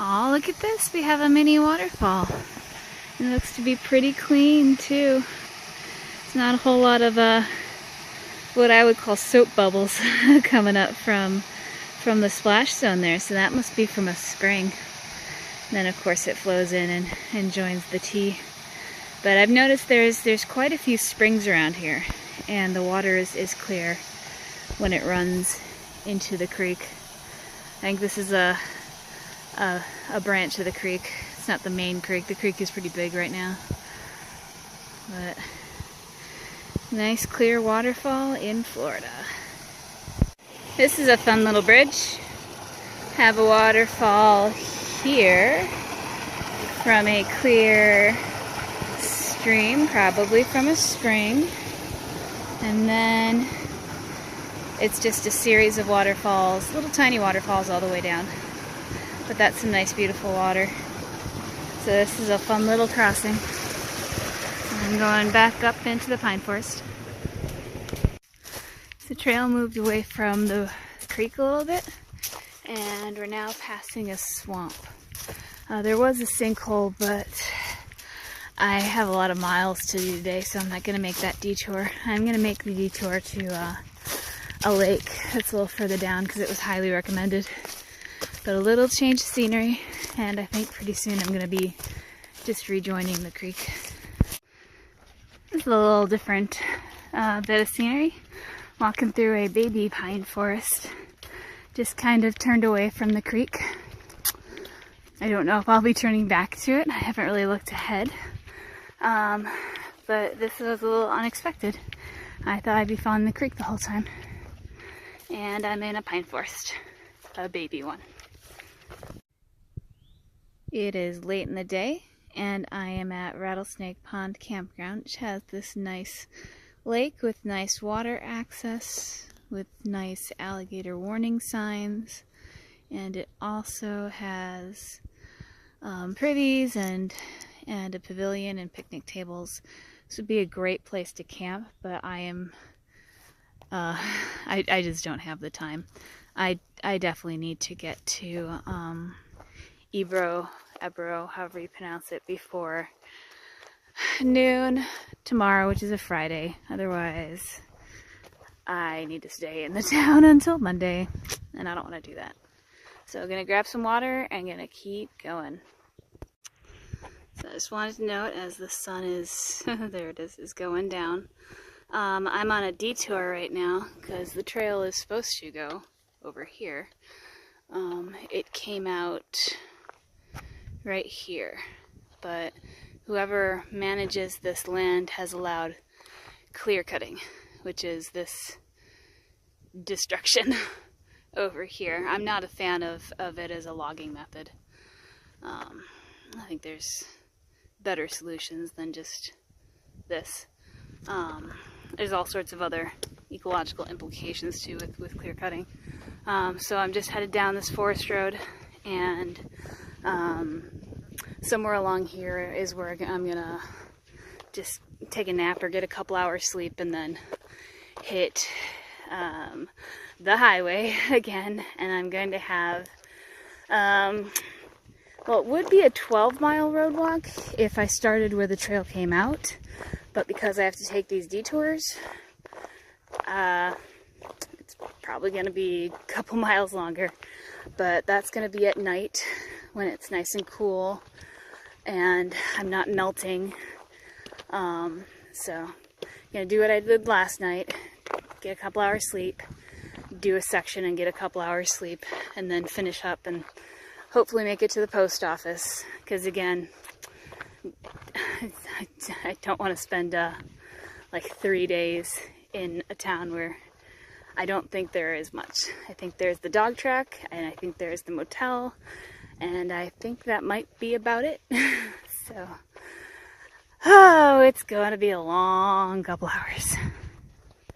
Oh, look at this. We have a mini waterfall. It looks to be pretty clean too. It's not a whole lot of what I would call soap bubbles coming up from the splash zone there. So that must be from a spring. And then of course it flows in and joins the T. But I've noticed there's quite a few springs around here, and the water is clear when it runs into the creek. I think this is a branch of the creek. It's not the main creek. The creek is pretty big right now. But nice clear waterfall in Florida. This is a fun little bridge. Have a waterfall here from a clear stream, probably from a spring. And then it's just a series of waterfalls, little tiny waterfalls all the way down. But that's some nice, beautiful water. So this is a fun little crossing. I'm going back up into the pine forest. The trail moved away from the creek a little bit, and we're now passing a swamp. There was a sinkhole, but I have a lot of miles to do today, so I'm not going to make that detour. I'm going to make the detour to a lake that's a little further down because it was highly recommended. But a little change of scenery, and I think pretty soon I'm going to be just rejoining the creek. This is a little different bit of scenery. Walking through a baby pine forest. Just kind of turned away from the creek. I don't know if I'll be turning back to it. I haven't really looked ahead. But this was a little unexpected. I thought I'd be following the creek the whole time. And I'm in a pine forest. A baby one. It is late in the day, and I am at Rattlesnake Pond Campground, which has this nice lake with nice water access, with nice alligator warning signs, and it also has privies and a pavilion and picnic tables. This would be a great place to camp, but I just don't have the time. I definitely need to get to Ebro, however you pronounce it, before noon tomorrow, which is a Friday. Otherwise, I need to stay in the town until Monday, and I don't want to do that. So I'm going to grab some water and going to keep going. So I just wanted to note, as the sun is, there it is going down. I'm on a detour right now because the trail is supposed to go over here. It came out right here, but whoever manages this land has allowed clear cutting, which is this destruction over here. I'm not a fan of it as a logging method. I think there's better solutions than just this. There's all sorts of other ecological implications too with clear cutting. So I'm just headed down this forest road, and somewhere along here is where I'm gonna just take a nap or get a couple hours sleep, and then hit the highway again. And I'm going to have well, it would be a 12-mile road walk if I started where the trail came out, but because I have to take these detours, it's probably going to be a couple miles longer. But that's going to be at night when it's nice and cool and I'm not melting. So I'm going to do what I did last night, get a couple hours sleep, do a section and get a couple hours sleep, and then finish up and hopefully make it to the post office, because again, I don't want to spend like 3 days in a town where I don't think there is much. I think there's the dog track, and I think there's the motel, and I think that might be about it. So, oh, it's going to be a long couple hours.